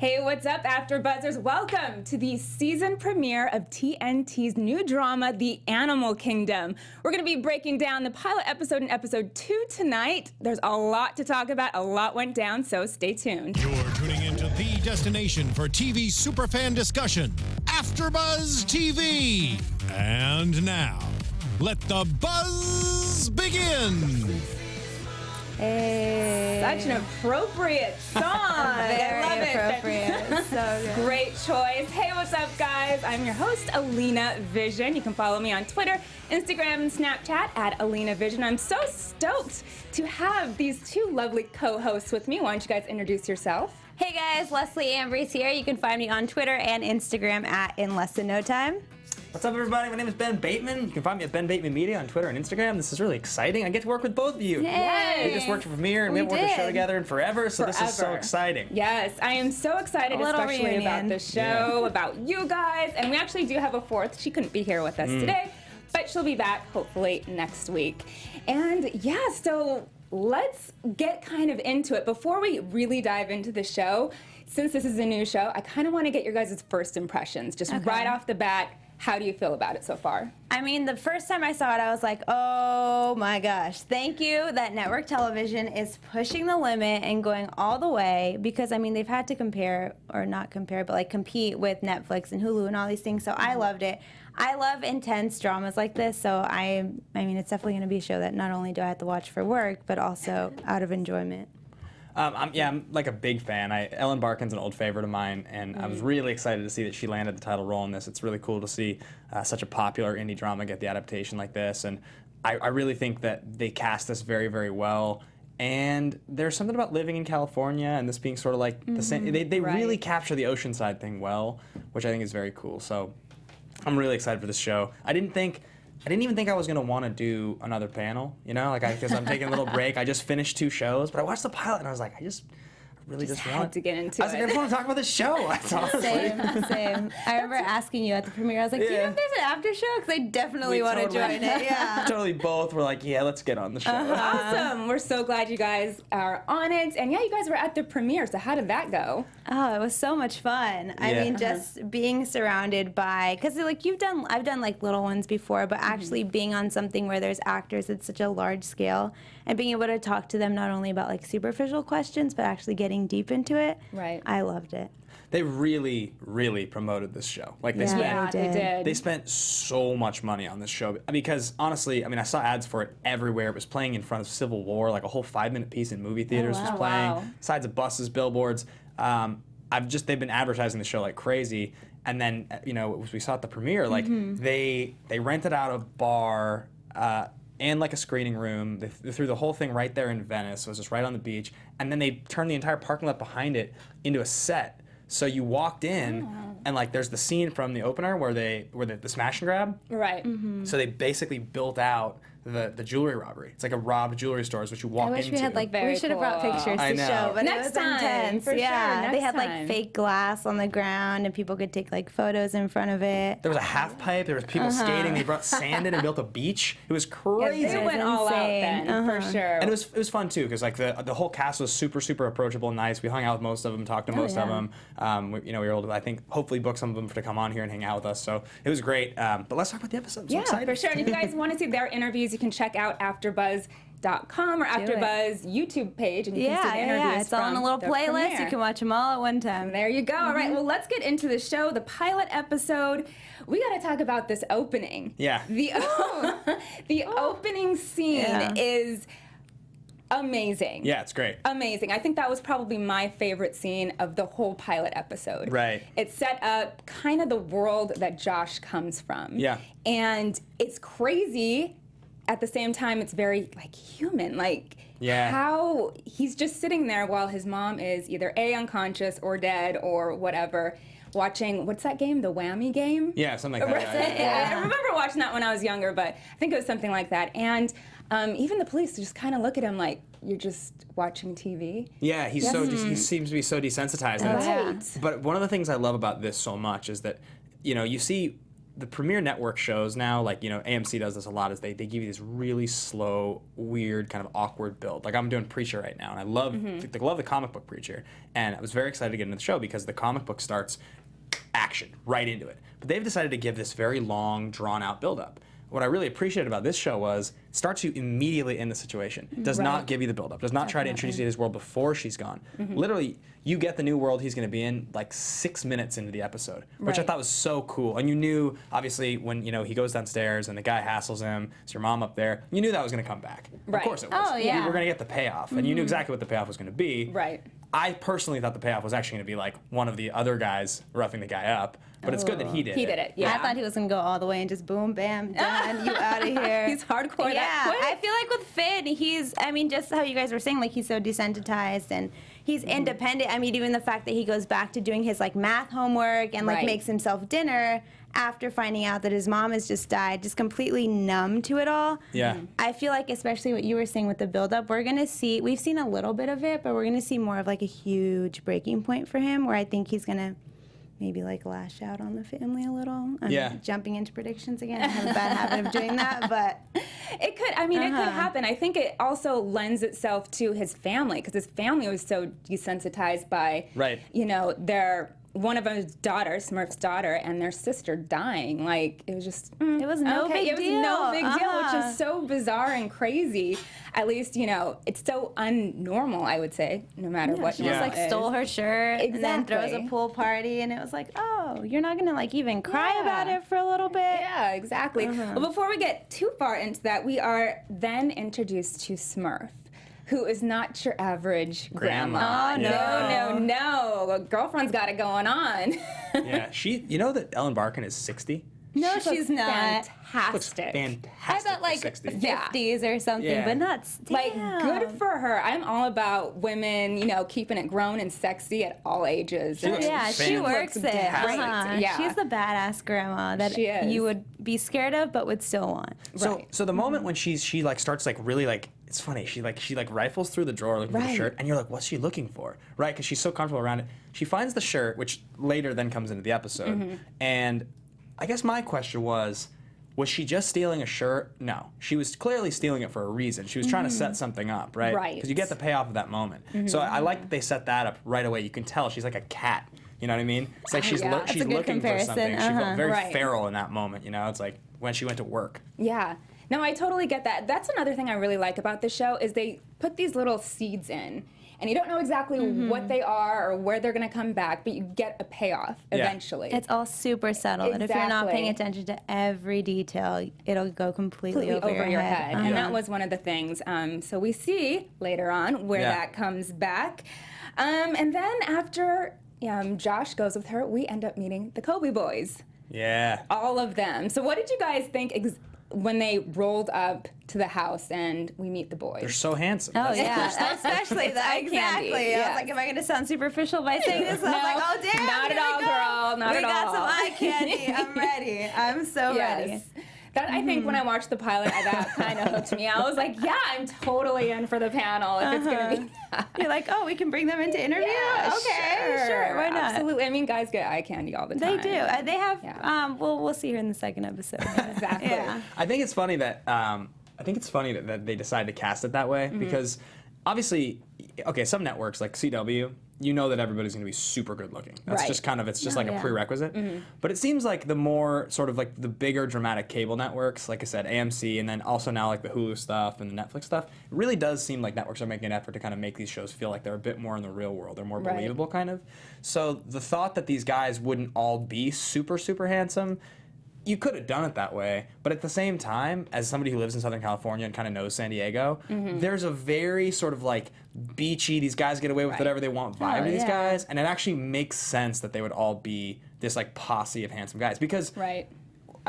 Hey, what's up, AfterBuzzers? Welcome to the season premiere of TNT's new drama, The Animal Kingdom. We're going to be breaking down the pilot episode in episode 2 tonight. There's a lot to talk about. A lot went down, so stay tuned. You're tuning into the destination for TV superfan discussion, AfterBuzz TV. And now, let the buzz begin. Hey. Such an appropriate song. Very I love appropriate. So good. Great choice. Hey, what's up, guys? I'm your host, Alina Vision. You can follow me on Twitter, Instagram, and Snapchat at Alina Vision. I'm so stoked to have these two lovely co-hosts with me. Why don't you guys introduce yourself? Hey guys, Leslie Ambriz here. You can find me on Twitter and Instagram at In Less Than No Time. What's up, everybody? My name is Ben Bateman. You can find me at Ben Bateman Media on Twitter and Instagram. This is really exciting. I get to work with both of you. Yay! We just worked for Premiere, and we haven't worked the show together in forever, so this is so exciting. Yes, I am so excited, especially about the show, about you guys, and we actually do have a fourth. She couldn't be here with us today, but she'll be back hopefully next week. And yeah, so let's get kind of into it. Before we really dive into the show, since this is a new show, I kind of want to get your guys' first impressions, just right off the bat. How do you feel about it so far? I mean, the first time I saw it, I was like, oh my gosh, thank you that network television is pushing the limit and going all the way, because I mean, they've had to compare, or not compare, but like compete with Netflix and Hulu and all these things, so I loved it. I love intense dramas like this, so I mean, it's definitely going to be a show that not only do I have to watch for work, but also out of enjoyment. I'm like a big fan. Ellen Barkin's an old favorite of mine, and I was really excited to see that she landed the title role in this. It's really cool to see such a popular indie drama get the adaptation like this, and I really think that they cast this very, very well. And there's something about living in California and this being sort of like the same. They really capture the oceanside thing well, which I think is very cool. So I'm really excited for this show. I didn't even think I was gonna want to do another panel, you know, like because I'm taking a little break. I just finished 2 shows, but I watched the pilot and I was like, I really just want to get into it. I was like, I just want to talk about this show. Same. I remember asking you at the premiere, I was like, do you know if there's an after show? Because I definitely want to join it. Yeah. Totally both were like, yeah, let's get on the show. Awesome. We're so glad you guys are on it. And yeah, you guys were at the premiere, so how did that go? Oh, it was so much fun. I mean, just being surrounded by, because like I've done like little ones before, but actually being on something where there's actors at such a large scale and being able to talk to them not only about like superficial questions, but actually getting deep into it. Right. I loved it. They really, really promoted this show. Like they did. They spent so much money on this show because honestly, I mean, I saw ads for it everywhere. It was playing in front of Civil War, like a whole 5-minute piece in movie theaters was playing. Sides of buses, billboards. They've been advertising the show like crazy. And then, you know, we saw at the premiere, like they rented out a bar and like a screening room. They threw the whole thing right there in Venice. So it was just right on the beach. And then they turned the entire parking lot behind it into a set. So you walked in, and like there's the scene from the opener where the smash and grab. Right. So they basically built out the jewelry robbery. It's like a robbed jewelry stores, which you walk into. I wish we had we should have brought pictures to show, but next it was time, intense. for yeah, sure. they had Next like time. fake glass on the ground, and people could take like photos in front of it. There was a half pipe. There was people skating. They brought sand in and built a beach. It was crazy. They went all out then, for sure. And it was fun too, because like the whole cast was super, super approachable and nice. We hung out with most of them, talked to most of them. We were able to, I think, hopefully book some of them to come on here and hang out with us. So it was great. But let's talk about the episode. I'm so excited. For sure. And if you guys want to see their interviews, you can check out AfterBuzz.com or AfterBuzz YouTube page, and you can see the interviews. It's all on a little playlist. Premiere. You can watch them all at one time. There you go. All right, well, let's get into the show. The pilot episode. We got to talk about this opening. Yeah. The opening scene is amazing. Yeah, it's great. Amazing. I think that was probably my favorite scene of the whole pilot episode. Right. It set up kind of the world that Josh comes from. Yeah. And it's crazy. At the same time, it's very like human. Like how he's just sitting there while his mom is either unconscious or dead or whatever, watching, what's that game? The Whammy game? Yeah, something like that. I remember watching that when I was younger, but I think it was something like that. And even the police just kind of look at him like, you're just watching TV. Yeah, he seems to be so desensitized. Right. But one of the things I love about this so much is that, you know, you see the premiere network shows now, like, you know, AMC does this a lot, is they give you this really slow, weird, kind of awkward build. Like I'm doing Preacher right now, and I love the comic book Preacher, and I was very excited to get into the show because the comic book starts action right into it. But they've decided to give this very long, drawn-out build-up. What I really appreciated about this show was it starts you immediately in the situation. Does not give you the build-up. Does not try to introduce you to his world before she's gone. Literally, you get the new world he's going to be in like 6 minutes into the episode, which I thought was so cool. And you knew, obviously, when you know he goes downstairs and the guy hassles him, it's your mom up there. You knew that was going to come back. Of course it was. Oh, yeah. We were going to get the payoff, and you knew exactly what the payoff was going to be. Right. I personally thought the payoff was actually going to be like one of the other guys roughing the guy up, but it's good that he did it. He did it, yeah. I thought he was going to go all the way and just boom, bam, done, you out of here. He's hardcore that quick. I feel like with Finn, he's, I mean, just how you guys were saying, like he's so desensitized and he's independent. I mean, even the fact that he goes back to doing his like math homework and like makes himself dinner after finding out that his mom has just died, just completely numb to it all. Yeah. I feel like, especially what you were saying with the build-up, we're going to see, we've seen a little bit of it, but we're going to see more of like a huge breaking point for him where I think he's going to maybe like lash out on the family a little. I'm jumping into predictions again. I have a bad habit of doing that, but it could, I mean, it could happen. I think it also lends itself to his family because his family was so desensitized by, you know, one of his daughters, Smurf's daughter, and their sister dying. Like, it was just, it was no big deal. It was no big deal, which is so bizarre and crazy. At least, you know, it's so unnormal, I would say, no matter what. She just, like, stole her shirt and then throws a pool party, and it was like, oh, you're not going to, like, even cry about it for a little bit? Yeah, exactly. Well, before we get too far into that, we are then introduced to Smurf, who is not your average grandma. Oh, no. Girlfriend's got it going on. Yeah, you know that Ellen Barkin is 60? No, she's not. Fantastic. Fantastic. I thought like 50s or something, but not. Like, good for her. I'm all about women, you know, keeping it grown and sexy at all ages. She works it. Yeah. She's the badass grandma that you would be scared of, but would still want. So the moment when she like starts like really like, it's funny. She rifles through the drawer looking for the shirt, and you're like, what's she looking for, right? Because she's so comfortable around it. She finds the shirt, which later then comes into the episode, and I guess my question was she just stealing a shirt? No. She was clearly stealing it for a reason. She was trying to set something up, right? Right. Because you get the payoff of that moment. So I like that they set that up right away. You can tell she's like a cat. You know what I mean? It's like she's looking for something. She felt very feral in that moment, you know? It's like when she went to work. Yeah. No, I totally get that. That's another thing I really like about the show is they put these little seeds in. And you don't know exactly what they are or where they're going to come back, but you get a payoff eventually. It's all super subtle. And if you're not paying attention to every detail, it'll go completely over your head. And that was one of the things. So we see later on where that comes back. And then after Josh goes with her, we end up meeting the Cody boys. Yeah. All of them. So what did you guys think when they rolled up to the house and we meet the boys? They're so handsome. Oh, yeah. Especially that. Exactly. I was like, am I going to sound superficial by saying this? I was like, oh, damn. Not at all, girl. Not at all. We got some eye candy. I'm ready. I'm so ready. That I think when I watched the pilot, that kind of hooked me. I was like, yeah, I'm totally in for the panel if it's going to be that. You're like, oh, we can bring them into interview? Yeah, okay, sure. Why not? Absolutely. I mean, guys get eye candy all the time. They do. They have, we'll see her in the second episode. Exactly. Yeah. I think it's funny that that they decided to cast it that way because obviously, okay, some networks like CW, you know that everybody's going to be super good looking. That's just kind of, it's just like a prerequisite. But it seems like the more sort of like the bigger dramatic cable networks, like I said, AMC, and then also now like the Hulu stuff and the Netflix stuff, it really does seem like networks are making an effort to kind of make these shows feel like they're a bit more in the real world. They're more believable kind of. So the thought that these guys wouldn't all be super, super handsome, you could have done it that way, but at the same time, as somebody who lives in Southern California and kind of knows San Diego, there's a very sort of like beachy, these guys get away with whatever they want vibe to these guys, and it actually makes sense that they would all be this like posse of handsome guys, because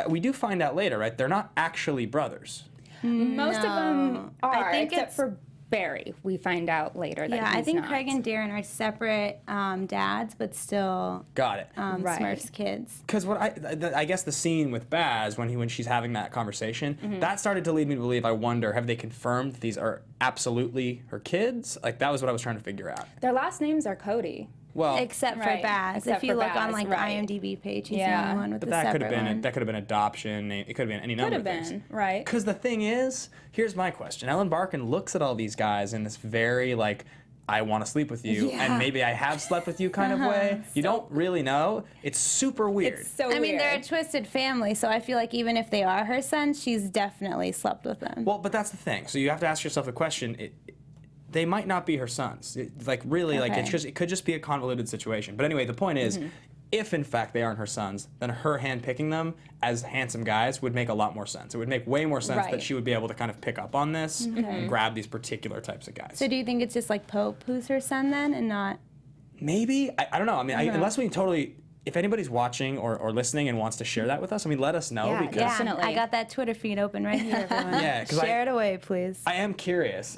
we do find out later, right, they're not actually brothers. Most of them are, I think except for Barry. We find out later that he's I think not. Craig and Darren are separate dads, but still Smurf's kids. Because what I guess the scene with Baz when she's having that conversation, that started to lead me to believe, I wonder, have they confirmed these are absolutely her kids? Like, that was what I was trying to figure out. Their last names are Cody. Well, except for Right. Baz. Except if you for look on Baz, like right. the IMDb page, he's Yeah. the only one with but the that could separate have been one. that could have been adoption. It could have been any number Could have of things. been, right. Because the thing is, here's my question. Ellen Barkin looks at all these guys in this very, like, I want to sleep with you, Yeah. and maybe I have slept with you kind of way. You don't really know. It's super weird. It's so I mean, weird. they're a twisted family, so I feel like even if they are her sons, she's definitely slept with them. Well, but that's the thing. So you have to ask yourself the question. They might not be her sons. Really, like Okay. it could just be a convoluted situation. But anyway, the point is, if in fact they aren't her sons, then her handpicking them as handsome guys would make a lot more sense. It would make way more sense Right. that she would be able to kind of pick up on this and grab these particular types of guys. So do you think it's just like Pope who's her son then, and not? Maybe. I don't know. I mean, unless we totally... If anybody's watching or listening and wants to share that with us, I mean, let us know. Yeah, because Yeah, Definitely. I got that Twitter feed open right here, everyone. Yeah, 'cause share it away, please. I am curious.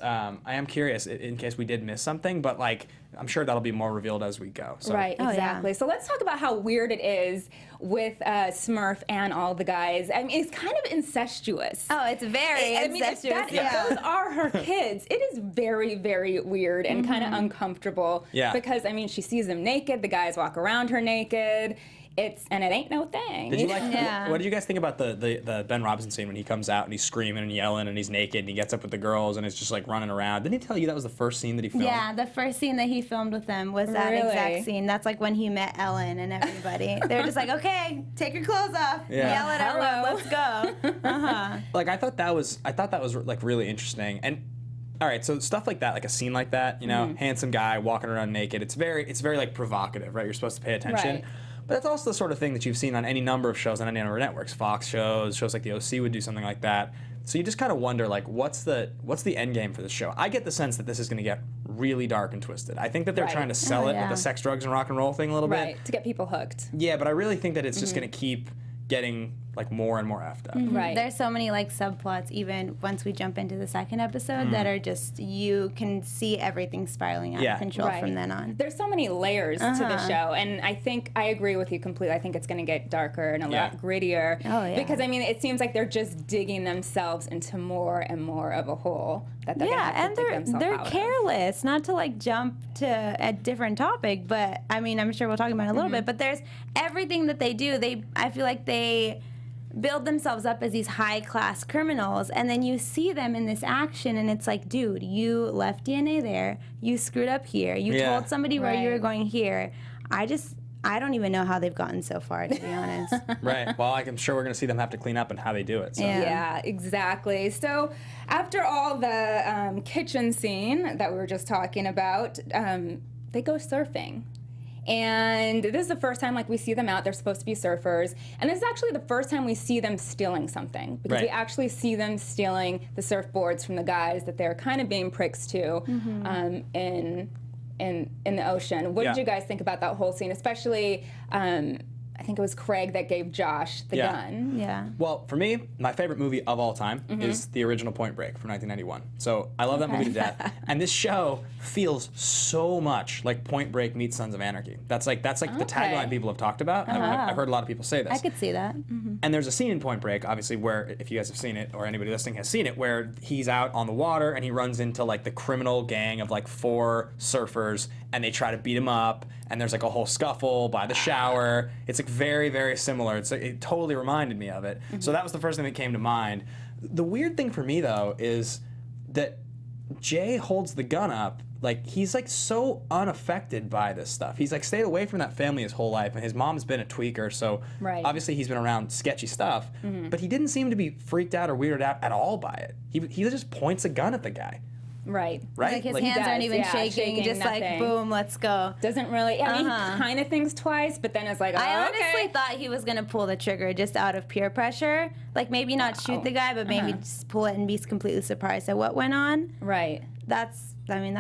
In case we did miss something, but like I'm sure that'll be more revealed as we go. So. Right, Oh, yeah. exactly. So let's talk about how weird it is with Smurf and all the guys. I mean, it's kind of incestuous. Oh, it's very I mean, incestuous. if those are her kids, it is very, very weird and kind of uncomfortable. Yeah. Because, I mean, she sees them naked, the guys walk around her naked. And it ain't no thing. Did you like? Yeah. What did you guys think about the Ben Robinson scene when he comes out and he's screaming and yelling and he's naked and he gets up with the girls and is just like running around? Didn't he tell you that was the first scene that he filmed? Yeah, the first scene that he filmed with them was that Really? exact scene. That's like when he met Ellen and everybody. They're just like, okay, take your clothes off, Yeah. yell at Ellen, let's go. Like I thought that was like really interesting. And all right, so stuff like that, like a scene like that, you know, handsome guy walking around naked. It's very like provocative, right? You're supposed to pay attention. Right. But that's also the sort of thing that you've seen on any number of shows on any number of networks. Fox shows like the OC would do something like that. So you just kind of wonder, like, what's the end game for this show? I get the sense that this is going to get really dark and twisted. I think that they're Right. trying to sell it with yeah. the sex, drugs, and rock and roll thing a little Right, bit. to get people hooked. Yeah, but I really think that it's just going to keep getting like more and more effed up. Right. There's so many like subplots even once we jump into the second episode that are just, you can see everything spiraling out Yeah. of control Right. from then on. There's so many layers to the show, and I think I agree with you completely. I think it's going to get darker and a Yeah. lot grittier. Oh, yeah. Because I mean, it seems like they're just digging themselves into more and more of a hole that they're going to have Yeah, and to dig themselves they're out of. careless. Not to like jump to a different topic, but I mean, I'm sure we'll talk about it a little bit. But there's everything that they do. I feel like they build themselves up as these high-class criminals, and then you see them in this action, and it's like, dude, you left DNA there, you screwed up here, you Yeah. told somebody where you were Right. going here. I don't even know how they've gotten so far, to be honest. Right. Well, I'm sure we're going to see them have to clean up and how they do it. So. Yeah. Yeah, exactly. So after all the kitchen scene that we were just talking about, they go surfing. And this is the first time like we see them out. They're supposed to be surfers. And this is actually the first time we see them stealing something. Because we Right. actually see them stealing the surfboards from the guys that they're kind of being pricks to in the ocean. What did Yeah. you guys think about that whole scene? Especially, I think it was Craig that gave Josh the Yeah. gun. Yeah. Well, for me, my favorite movie of all time is the original Point Break from 1991. So I love that movie to death. And this show feels so much like Point Break meets Sons of Anarchy. That's like the tagline people have talked about. I've heard a lot of people say this. I could see that. And there's a scene in Point Break, obviously, where if you guys have seen it or anybody listening has seen it, where he's out on the water and he runs into like the criminal gang of like 4 surfers and they try to beat him up and there's like a whole scuffle by the shower. It's like very, very similar. It totally reminded me of it. So that was the first thing that came to mind. The weird thing for me though is that Jay holds the gun up, like he's like so unaffected by this stuff. He's like stayed away from that family his whole life, and his mom's been a tweaker, so Right. obviously he's been around sketchy stuff. But he didn't seem to be freaked out or weirded out at all by it. He just points a gun at the guy, Right. right? Like his he hands does, aren't even yeah, shaking, just nothing. like boom, let's go. Doesn't really, I mean, he kind of thinks twice, but then it's like, oh, I honestly okay. thought he was gonna pull the trigger just out of peer pressure. Like maybe not shoot the guy, but maybe just pull it and be completely surprised at what went on. Right. That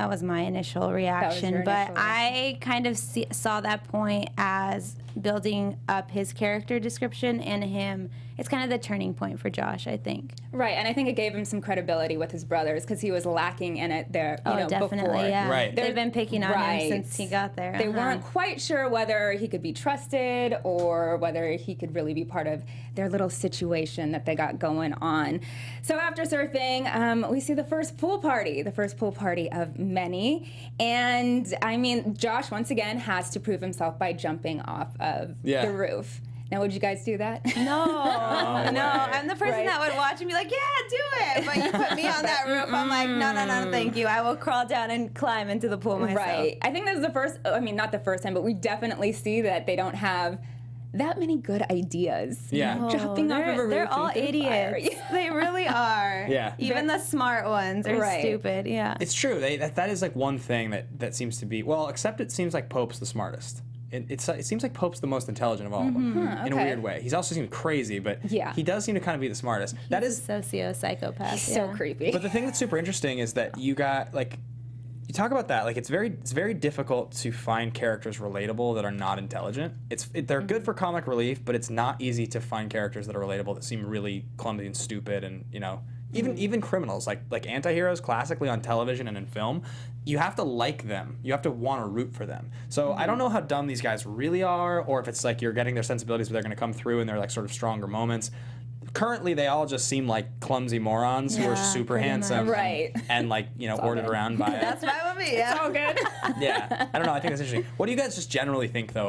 was my initial reaction. your But initial I kind of saw that point as building up his character description and him. It's kind of the turning point for Josh, I think. Right, and I think it gave him some credibility with his brothers because he was lacking in it there, Definitely, before. yeah. Right. They've been picking on him Right. since he got there. They weren't quite sure whether he could be trusted or whether he could really be part of their little situation that they got going on. So after surfing, we see the first pool party first pool party of many. And I mean, Josh, once again, has to prove himself by jumping off of the roof. Now, would you guys do that? No, no. I'm the person that would watch and be like, yeah, do it. But you put me on that roof, I'm like, no, thank you. I will crawl down and climb into the pool myself. Right. I think this is the first, I mean, not the first time, but we definitely see that they don't have that many good ideas. Yeah. Jumping off of a roof. They're all idiots. They really are. Yeah. Even the smart ones are stupid. Yeah. It's true. That is like one thing that seems to be, well, except it seems like Pope's the smartest. It seems like Pope's the most intelligent of all of them, in a weird way. He's also seems crazy, but he does seem to kind of be the smartest. That is socio-psychopath. He's so creepy. But the thing that's super interesting is that you got, like, you talk about that, like, it's very difficult to find characters relatable that are not intelligent. They're good for comic relief, but it's not easy to find characters that are relatable that seem really clumsy and stupid, and, you know, even criminals, like anti-heroes classically on television and in film, you have to like them. You have to want to root for them. So I don't know how dumb these guys really are, or if it's like you're getting their sensibilities, but they're going to come through in their like sort of stronger moments. Currently, they all just seem like clumsy morons who are super handsome, and like, you know, ordered around by. That's fine with me. Yeah. It's all good. Yeah, I don't know. I think that's interesting. What do you guys just generally think though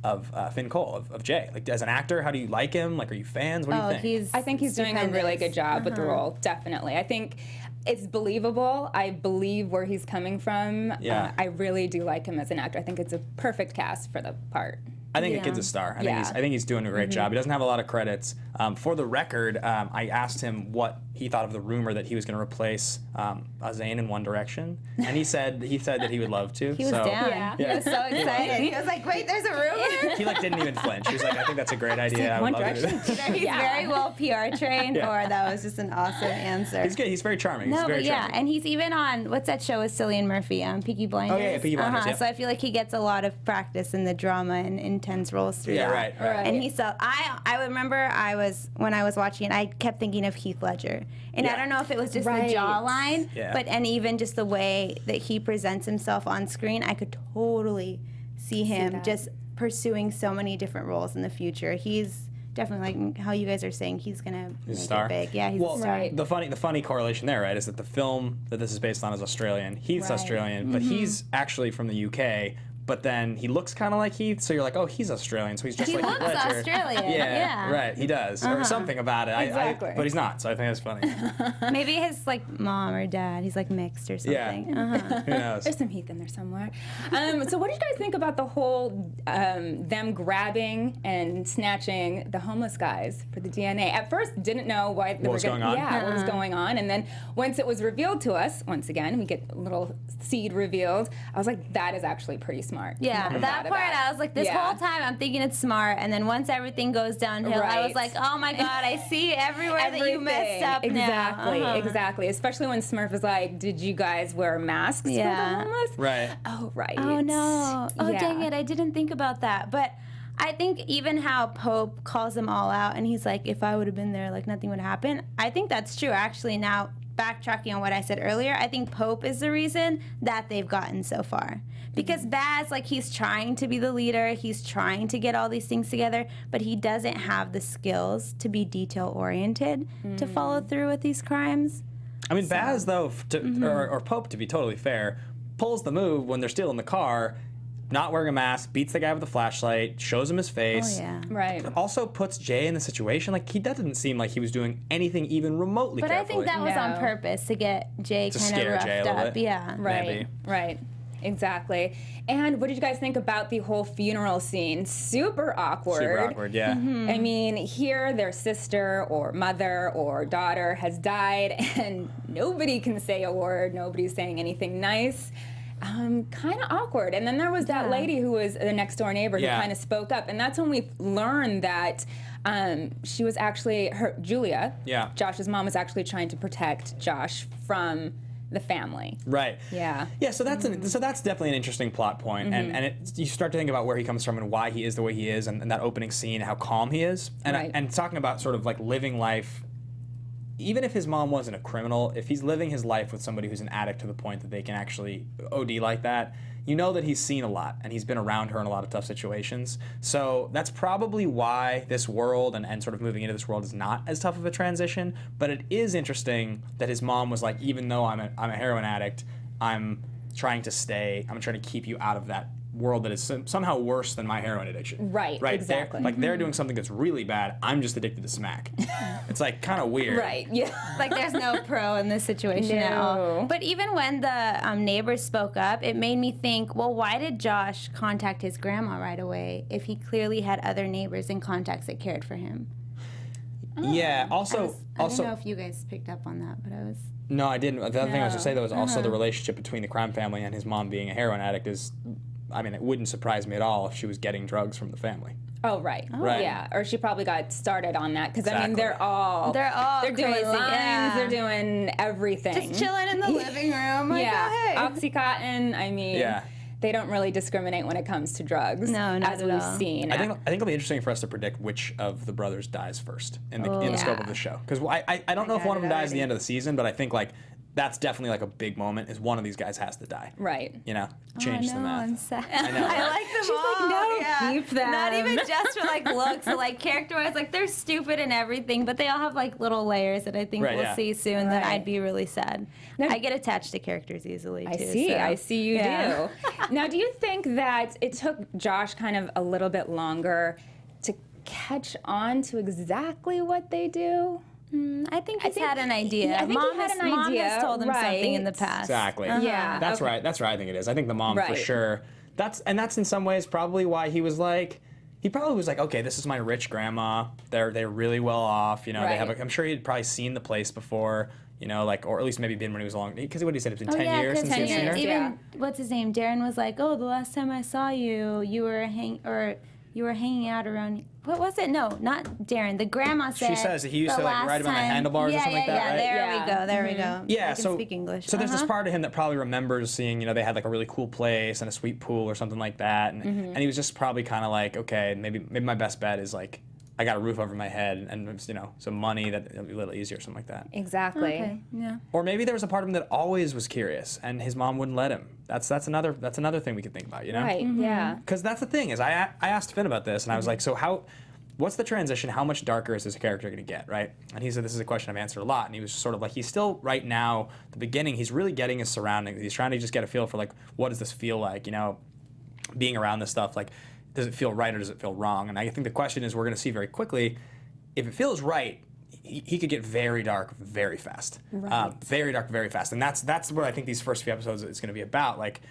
of Finn Cole, of Jay? Like, as an actor, how do you like him? Like, are you fans? What do you think? I think he's doing a really good job with the role, definitely. I think it's believable. I believe where he's coming from. Yeah. I really do like him as an actor. I think it's a perfect cast for the part. I think the kid's a star. I think he's doing a great job. He doesn't have a lot of credits. For the record, I asked him what he thought of the rumor that he was going to replace Zayn in One Direction, and he said that he would love to. He was down. Yeah. He was so excited. He was like, "Wait, there's a rumor." He like didn't even flinch. He was like, "I think that's a great idea. I would One love to do Direction. that." He's very well PR trained, or that was just an awesome answer. He's good. He's very charming. He's very charming. And he's even on what's that show with Cillian Murphy, Peaky Blinders. Oh yeah, Peaky Blinders. Yeah. So I feel like he gets a lot of practice in the drama and intense roles through that. Right. And he saw. I remember when I was watching, I kept thinking of Heath Ledger, and I don't know if it was just the jawline, but and even just the way that he presents himself on screen, I could totally see him just pursuing so many different roles in the future. He's definitely, like how you guys are saying, he's gonna make it big. Yeah, he's a star. The funny correlation there, right, is that the film that this is based on is Australian. Heath's Australian, but he's actually from the UK. But then he looks kind of like Heath, so you're like, oh, he's Australian, so he's just like Heath Ledger. He looks Australian. Yeah, right, he does, or something about it. Exactly. But he's not, so I think that's funny. Maybe his like mom or dad, he's like mixed or something. Yeah. Who knows? There's some Heath in there somewhere. So what do you guys think about the whole them grabbing and snatching the homeless guys for the DNA? At first, didn't know why they what was going on. Yeah, what was going on, and then once it was revealed to us, once again, we get a little seed revealed. I was like, that is actually pretty smart. Yeah, that part I was like, this whole time I'm thinking it's smart, and then once everything goes downhill, I was like, oh my god, I see everywhere that you messed up now. Exactly. Especially when Smurf was like, did you guys wear masks for the homeless? Right. Oh, right. Oh no. Oh dang it, I didn't think about that. But I think even how Pope calls them all out, and he's like, if I would have been there, like nothing would happen. I think that's true. Actually, now backtracking on what I said earlier, I think Pope is the reason that they've gotten so far. Because Baz, like, he's trying to be the leader, he's trying to get all these things together, but he doesn't have the skills to be detail-oriented to follow through with these crimes. I mean, Baz, though, or Pope, to be totally fair, pulls the move when they're still in the car, not wearing a mask, beats the guy with the flashlight, shows him his face. Oh, yeah. Right. Also puts Jay in the situation. Like, he doesn't seem like he was doing anything even remotely But carefully. I think that was on purpose, to get Jay kind of roughed up. Yeah. Right. Maybe. Right. Exactly. And what did you guys think about the whole funeral scene? Super awkward. Super awkward, yeah. I mean, here their sister or mother or daughter has died, and nobody can say a word. Nobody's saying anything nice. Kind of awkward. And then there was that lady who was the next door neighbor who kind of spoke up, and that's when we learned that she was actually Julia. Yeah. Josh's mom was actually trying to protect Josh from the family. Right. Yeah. Yeah. So that's so that's definitely an interesting plot point, and you start to think about where he comes from and why he is the way he is, and that opening scene, how calm he is, and and talking about sort of like living life. Even if his mom wasn't a criminal, if he's living his life with somebody who's an addict to the point that they can actually OD like that, you know that he's seen a lot and he's been around her in a lot of tough situations. So that's probably why this world and sort of moving into this world is not as tough of a transition. But it is interesting that his mom was like, even though I'm a heroin addict, I'm trying to keep you out of that world that is somehow worse than my heroin addiction. Right, exactly. They're doing something that's really bad. I'm just addicted to smack. It's like kind of weird. Right, yeah. Like there's no pro in this situation at all. But even when the neighbors spoke up, it made me think, well, why did Josh contact his grandma right away if he clearly had other neighbors and contacts that cared for him? Yeah, I don't know if you guys picked up on that, but I was... No, I didn't. The other thing I was going to say, though, is also the relationship between the crime family and his mom being a heroin addict is... I mean, it wouldn't surprise me at all if she was getting drugs from the family. Oh, right. Right. Yeah, or she probably got started on that, because, I mean, Exactly. they're doing crazy, lines, yeah. they're doing everything. Just chilling in the living room. Like, yeah, oh, hey. Oxycontin, I mean... Yeah. They don't really discriminate when it comes to drugs, No, not as at we've all. seen. I think it'll be interesting for us to predict which of the brothers dies first in the scope of the show. Because I don't know if one of them dies at the end of the season, but I think like that's definitely like a big moment. Is one of these guys has to die. Right. You know, change the math. I'm sad. I know. I like them She's all. like, no, yeah. keep them. Not even just for like looks, but like character-wise, like they're stupid and everything, but they all have like little layers that I think Right, we'll yeah. see soon that Right. I'd be really sad. No. I get attached to characters easily too. I see you yeah. do. Now, do you think that it took Josh kind of a little bit longer to catch on to exactly what they do? I think he's had an idea. Yeah, I think he had an Mom idea, has told him something in the right. past. Exactly. Yeah, That's okay. right. That's right. I think it is. I think the mom for Right. sure. That's in some ways probably why he was like. He probably was like, okay, this is my rich grandma. They're really well off. You know, they have. Right. I'm sure he'd probably seen the place before. You know, like, or at least maybe been when he was long. Because what did he say? It's been 10 years since he'd seen her. Even what's his name? Darren was like, "Oh, the last time I saw you, you were hanging out around." What was it? No, not Darren. The grandma said. She says that he used the to like last ride him on the time- handlebars or something like that, right? There Yeah. we go. There we go. Yeah, I can so speak English. So there's this part of him that probably remembers seeing, you know, they had like a really cool place and a sweet pool or something like that, and he was just probably kind of like, okay, maybe my best bet is like, I got a roof over my head and you know some money that it'll be a little easier or something like that. Exactly. Okay. Yeah. Or maybe there was a part of him that always was curious and his mom wouldn't let him. That's another thing we could think about, you know? Right. Yeah. Because that's the thing is I asked Finn about this and I was like, so what's the transition? How much darker is this character going to get, right? And he said, this is a question I've answered a lot. And he was just sort of like, he's still right now, the beginning, he's really getting his surroundings. He's trying to just get a feel for like, what does this feel like, you know, being around this stuff, like, does it feel right or does it feel wrong? And I think the question is we're going to see very quickly, if it feels right, he could get very dark very fast. Right. Very dark very fast. And that's what I think these first few episodes is going to be about. Like,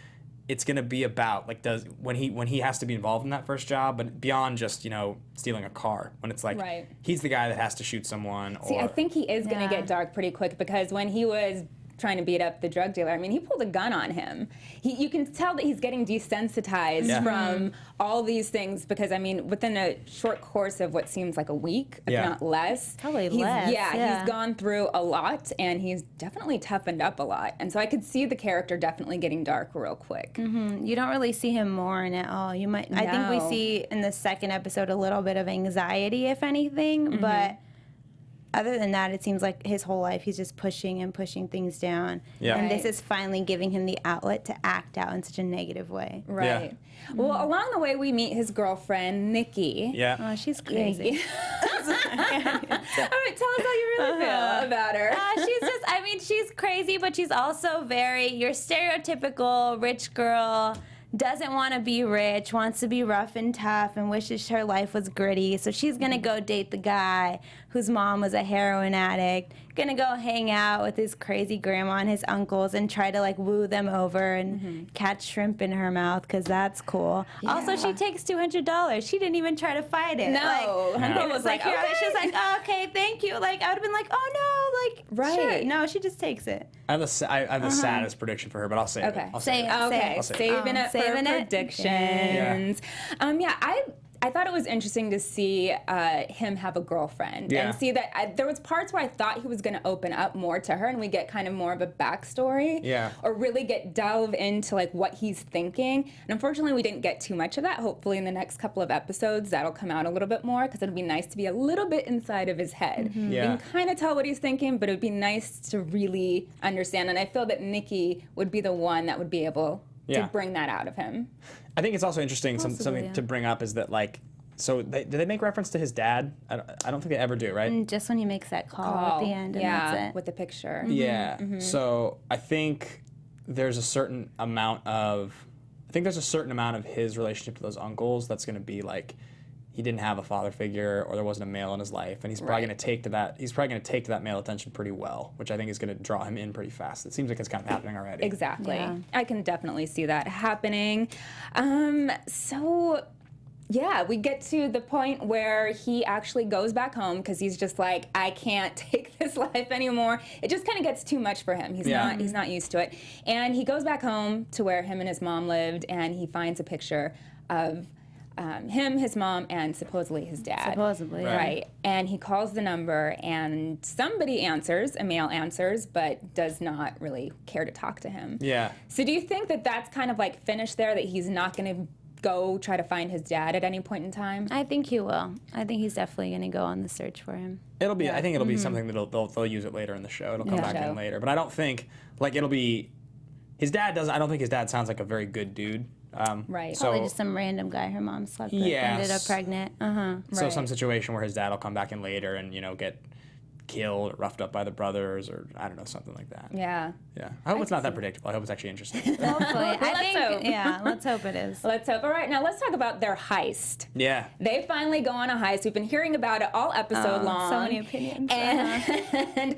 it's going to be about like when he has to be involved in that first job, but beyond just, you know, stealing a car, when it's like Right. he's the guy that has to shoot someone. See, I think he is going to Yeah. get dark pretty quick, because when he was trying to beat up the drug dealer, I mean, he pulled a gun on him. You can tell that he's getting desensitized Yeah. from all these things, because, I mean, within a short course of what seems like a week, if Yeah. not less. Probably he's- less, yeah. He's gone through a lot, and he's definitely toughened up a lot. And so I could see the character definitely getting dark real quick. You don't really see him mourn at all. You might. I think we No. see in the second episode a little bit of anxiety, if anything, but. Other than that, it seems like his whole life he's just pushing and pushing things down. Yeah. And this Right. is finally giving him the outlet to act out in such a negative way. Right. Well, along the way, we meet his girlfriend, Nikki. Yeah. Oh, she's crazy. All right, tell us how you really feel about her. She's just, I mean, she's crazy, but she's also very, your stereotypical rich girl, doesn't want to be rich, wants to be rough and tough, and wishes her life was gritty. So she's going to go date the guy whose mom was a heroin addict, going to go hang out with his crazy grandma and his uncles and try to, like, woo them over and catch shrimp in her mouth, because that's cool. Also, she takes $200. She didn't even try to fight it. No. Like, No. it was like, Okay. she was like, oh, okay, thank you. Like, I would have been like, oh, no, like, Right. sure. No, she just takes it. I have the saddest prediction for her, but I'll save Okay. it. I'll Say save it. it. Okay, I'll say it. saving it for Saving it? predictions. I thought it was interesting to see him have a girlfriend Yeah. and see that there was parts where I thought he was going to open up more to her and we get kind of more of a backstory. Yeah. Or really delve into like what he's thinking. And unfortunately, we didn't get too much of that. Hopefully, in the next couple of episodes, that'll come out a little bit more because it'd be nice to be a little bit inside of his head. Mm-hmm. You Yeah. can kind of tell what he's thinking, but it'd be nice to really understand. And I feel that Nikki would be the one that would be able to bring that out of him. I think it's also interesting, something to bring up is that, like, so do they make reference to his dad? I don't think they ever do, right? Just when he makes that call at the end, and that's it. With the picture. Yeah. So I think there's a certain amount of his relationship to those uncles that's going to be like, he didn't have a father figure, or there wasn't a male in his life, and he's probably going to take to that. He's probably going to take to that male attention pretty well, which I think is going to draw him in pretty fast. It seems like it's kind of happening already. Exactly. Yeah. I can definitely see that happening. So yeah, we get to the point where he actually goes back home because he's just like, I can't take this life anymore. It just kind of gets too much for him. He's not used to it, and he goes back home to where him and his mom lived, and he finds a picture of him, his mom, and supposedly his dad. Supposedly, yeah. Right. And he calls the number, and somebody answers, a male answers, but does not really care to talk to him. Yeah. So do you think that that's kind of like finished there, that he's not going to go try to find his dad at any point in time? I think he will. I think he's definitely going to go on the search for him. It'll be. I think it'll be something that they'll use it later in the show. It'll come back in later. But I don't think, like, it'll be. His dad doesn't. I don't think his dad sounds like a very good dude. Right. Probably just some random guy her mom slept with, ended up pregnant. So some situation where his dad will come back in later and, get killed or roughed up by the brothers, or I don't know, something like that. Yeah. Yeah. I hope it's not that predictable. I hope it's actually interesting. Hopefully. Let's hope it is. Let's hope. All right, now let's talk about their heist. Yeah. They finally go on a heist. We've been hearing about it all episode long. So many opinions. And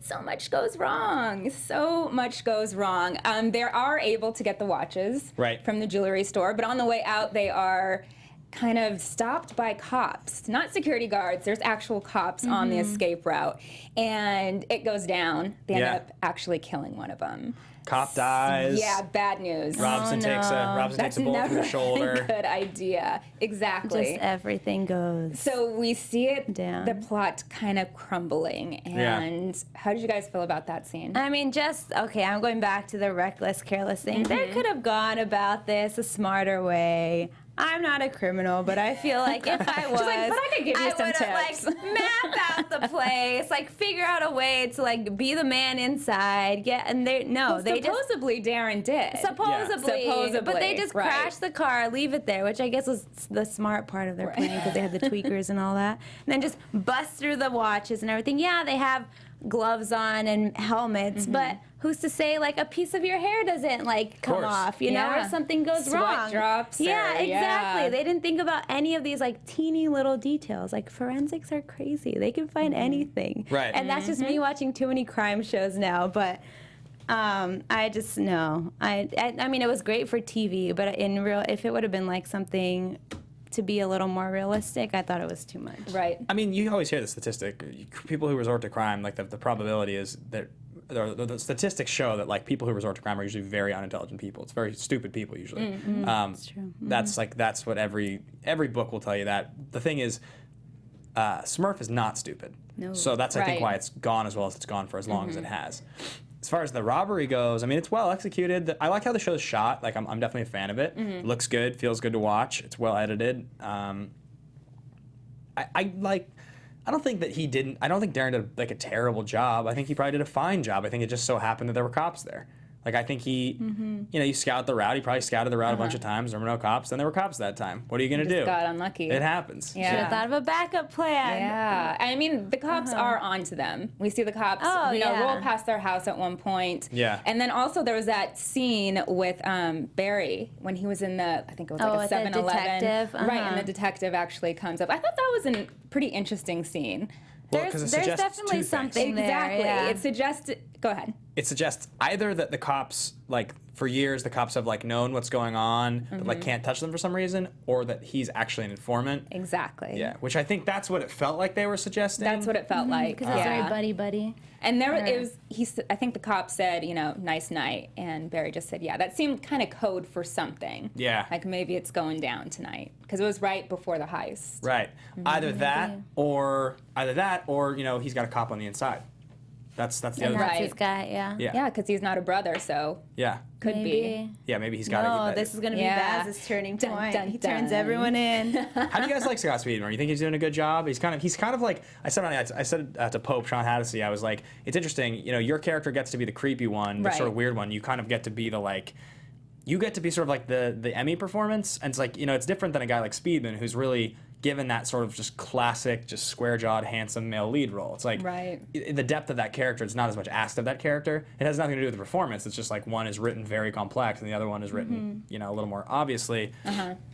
so much goes wrong. So much goes wrong. They are able to get the watches from the jewelry store, but on the way out, they are kind of stopped by cops. Not security guards. There's actual cops on the escape route. And it goes down. They end up actually killing one of them. Cop dies. Yeah, bad news. Robson takes a bullet through the shoulder. Good idea. Exactly. Just everything goes. So we see it, down. the plot kind of crumbling. And how did you guys feel about that scene? I mean, I'm going back to the reckless, careless thing. They could have gone about this a smarter way. I'm not a criminal, but I feel like if I was, She's like, but I could give you some tips. Map out the place, figure out a way to be the man inside. Supposedly Darren did. Supposedly, but they just crashed the car, leave it there, which I guess was the smart part of their plan because they had the tweakers and all that, and then just bust through the watches and everything. Yeah, they have gloves on and helmets, but who's to say a piece of your hair doesn't come off, or something goes wrong. Sweat drops. Yeah, exactly. They didn't think about any of these teeny little details. Forensics are crazy. They can find anything. Right. And that's just me watching too many crime shows now, but I just no. I mean, it was great for TV, but if it would have been something to be a little more realistic, I thought it was too much. Right. I mean, you always hear the statistic. People who resort to crime, the probability is that the statistics show that people who resort to crime are usually very unintelligent people. It's very stupid people usually. That's true. That's what every book will tell you. That the thing is, Smurf is not stupid. No. So that's I think why it's gone as well as it's gone for as long as it has. As far as the robbery goes, I mean, it's well executed. I like how the show's shot. I'm definitely a fan of it. It looks good, feels good to watch. It's well edited. I don't think Darren did a terrible job. I think he probably did a fine job. I think it just so happened that there were cops there. I think he, you scout the route. He probably scouted the route a bunch of times. There were no cops. Then there were cops that time. What are you going to do? Got unlucky. It happens. Yeah. Should have thought of a backup plan. Yeah. I mean, the cops are onto them. We see the cops, roll past their house at one point. Yeah. And then also there was that scene with Barry when he was in I think it was a 7-Eleven. Right, and the detective actually comes up. I thought that was a pretty interesting scene. Well, there's definitely something there. Exactly. Yeah. It suggests. Go ahead. It suggests either that the cops, for years, the cops have known what's going on, but can't touch them for some reason, or that he's actually an informant. Exactly. Yeah, which I think that's what it felt like they were suggesting. That's what it felt like. Because it's very buddy. And I think the cop said, nice night, and Barry just said, yeah, that seemed kind of code for something. Yeah. Maybe it's going down tonight because it was right before the heist. Right. Either that, or he's got a cop on the inside. That's the other. That's his guy. Yeah. Yeah, because he's not a brother, so could be. Yeah, maybe he's got. This is gonna be Baz's turning point. He turns everyone in. How do you guys like Scott Speedman? You think he's doing a good job? He's kind of like I said to Pope Sean Hattasey. I was like, it's interesting. Your character gets to be the creepy one, the sort of weird one. You kind of get to be the you get to be sort of like the Emmy performance, and it's like, you know, it's different than a guy like Speedman who's really given that sort of just classic, just square-jawed, handsome male lead role. It's like the depth of that character, it's not as much asked of that character. It has nothing to do with the performance. It's just like one is written very complex and the other one is written, you know, a little more obviously.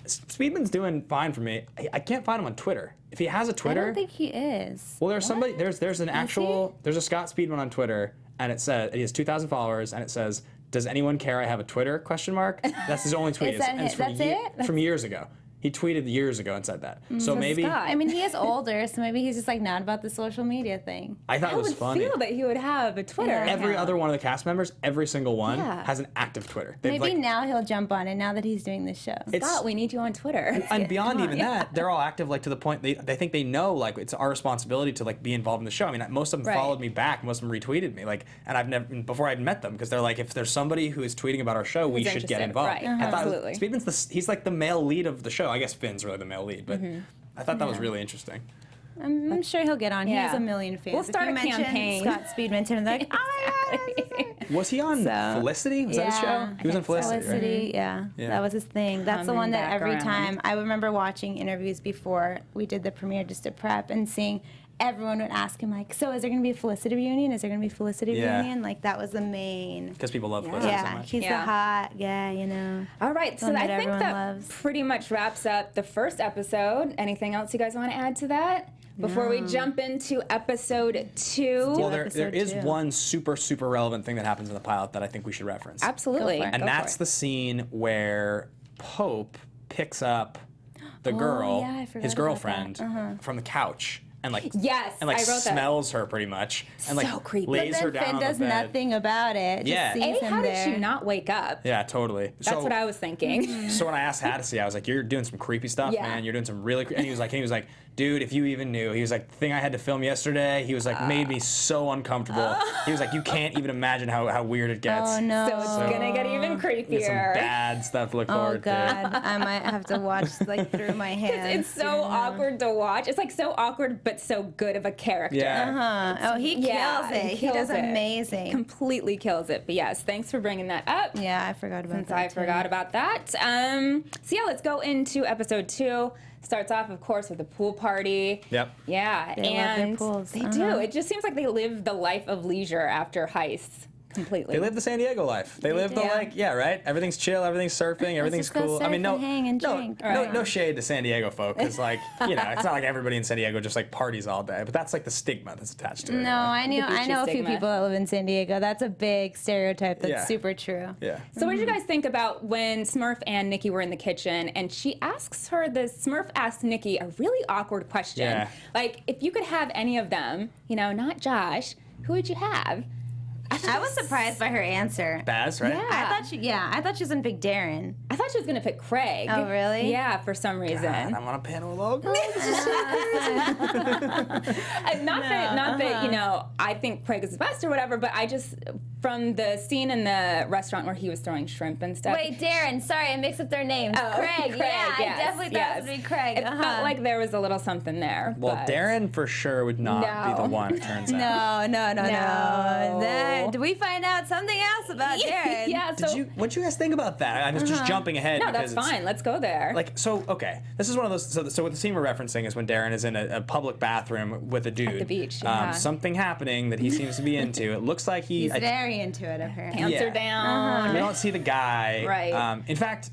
Speedman's doing fine for me. I can't find him on Twitter. If he has a Twitter, I don't think he is. well, there's somebody. There's an actual. There's a Scott Speedman on Twitter, and it says he has 2,000 followers, and it says, "Does anyone care I have a Twitter?" Question mark. That's his only tweet. Is that and it's it? That's from years ago. He tweeted years ago and said that. So maybe Scott. I mean, he is older, so maybe he's just like not about the social media thing. I thought it was funny. I feel that he would have a Twitter. Yeah. Every account. other one of the cast members, every single one, Yeah. has an active Twitter. They've, Maybe like, now he'll jump on it now that he's doing this show. Scott, we need you on Twitter. and beyond even that, they're all active, like to the point they think they know, like it's our responsibility to like be involved in the show. I mean, most of them Right. followed me back, most of them retweeted me, like, and I've never before I'd met them because they're like, if there's somebody who is tweeting about our show, we Who's should get interested, involved. right, I thought absolutely. Speedman's he's like the male lead of the show. I guess Finn's really the male lead, but I thought that was really interesting. I'm sure he'll get on. He has Yeah. a million fans. We'll If start you a mention campaign. Scott Speedman, and they're like, Was he on So, Felicity? Was that his show? He was on Felicity, right? Felicity, yeah. Yeah. That was his thing. That's the Coming one that back every around. time I remember watching interviews before we did the premiere just to prep and seeing everyone would ask him like, so is there going to be a Felicity reunion? Is there going to be a Felicity Yeah. reunion? Like that was the main. Because people love Felicity so Yeah, much. he's the Yeah. hot guy, you know. All right, so One I that think everyone that loves. pretty much wraps up the first episode. Anything else you guys want to add to that before we jump into episode 2? Well, there episode is 2. one super relevant thing that happens in the pilot that I think we should reference. Absolutely. Go for it. And Go for that's it. the scene where Pope picks up the girl, yeah, I forgot his about girlfriend, that. from the couch and like Yes, and like I wrote that. smells her pretty much and like So creepy. lays But her then down Finn on the does bed. nothing about it. Yeah. Just sees A, him how there. did she not wake up? Yeah, totally. That's what I was thinking. So when I asked Hattie, I was like, "You're doing some creepy stuff, Yeah. man. You're doing some really." And he was like, "Dude, if you even knew." He was like, "The thing I had to film yesterday." He was like, "Made me so uncomfortable." He was like, "You can't even imagine how weird it gets." Oh no. So it's gonna get even Get some creepier. bad stuff to look Oh forward to. God, I might have to watch like through my hands. It's so awkward to watch. It's like so awkward, but so good of a character. Yeah. Oh, he kills Yeah, it. He does kills it. amazing. Completely kills it. But yes, thanks for bringing that up. Yeah, I forgot about Since that. I too. forgot about that. So yeah, let's go into episode 2. Starts off, of course, with the pool party. Yep. Yeah, They love their and pools. they do. It just seems like they live the life of leisure after Heists completely. They live the San Diego life. They live the do. like, yeah, right? Everything's chill, everything's surfing, everything's just go cool. I mean, surf no, and hang and drink. no shade to San Diego folk, because like, you know, it's not like everybody in San Diego just like parties all day, but that's like the stigma that's attached to it. No, I know beachy a few stigma. people that live in San Diego. That's a big stereotype. That's Yeah. super true. Yeah. So what did you guys think about when Smurf and Nikki were in the kitchen and Smurf asked Nikki a really awkward question. Yeah. Like, if you could have any of them, you know, not Josh, who would you have? I was surprised by her answer. Baz, right? Yeah. I thought she was gonna pick Darren. I thought she was gonna pick Craig. Oh, really? Yeah, for some reason. God, I'm on a panel with all girls. Not that you know I think Craig is the best or whatever, but I just from the scene in the restaurant where he was throwing shrimp and stuff. Wait, Darren. Sorry, I mixed up their names. Oh, Craig. Yeah, yes, I definitely thought it was gonna be Craig. It felt like there was a little something there. Well, but Darren for sure would not be the No. one, it turns out. No. Did we find out something else about Darren? Yeah. So What'd you guys think about that? I was just jumping ahead no, because that's it's, fine. Let's go there. Like, so, okay. This is one of those. So what the scene we're referencing is when Darren is in a public bathroom with a dude. the beach, yeah. Something happening that he seems to be into. It looks like He's very into it, apparently. pants yeah. are down. We don't see the guy. Right. In fact,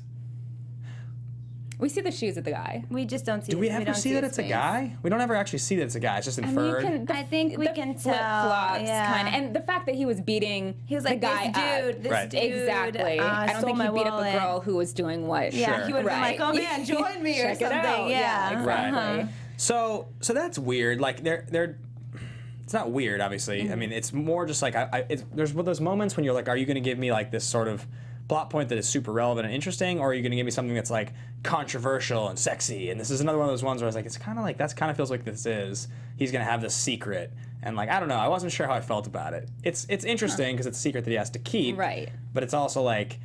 We see the shoes of the guy. We just don't see. do we don't ever see that his it's a face. guy? We don't ever actually see that it's a guy. It's just inferred. I think we can tell. Flip-flops, Yeah. kind of, and the fact that he was beating He was like, the guy this up. dude, Right. Exactly. I don't stole think he my beat up a wallet. girl who was doing what. Yeah, Sure. he would have Right. been like, "Oh man, join me" or Check it something. out. Yeah, exactly. Right. So that's weird. Like they're. It's not weird, obviously. I mean, it's more just like there's those moments when you're like, are you going to give me like this sort of plot point that is super relevant and interesting, or are you going to give me something that's like controversial and sexy? And this is another one of those ones where I was like, it's kind of like that's kind of feels like this is he's going to have this secret, and like I don't know, I wasn't sure how I felt about it. It's interesting because it's a secret that he has to keep, Right. But it's also like,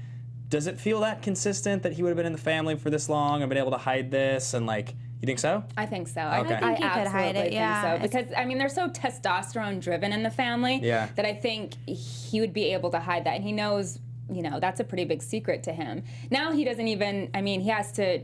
does it feel that consistent that he would have been in the family for this long and been able to hide this and like? You think so? I think so. Okay. I think he could absolutely hide it, think yeah. so. Because I mean, they're so testosterone driven in the family Yeah. that I think he would be able to hide that, and he knows you know, that's a pretty big secret to him. Now he doesn't even, I mean, he has to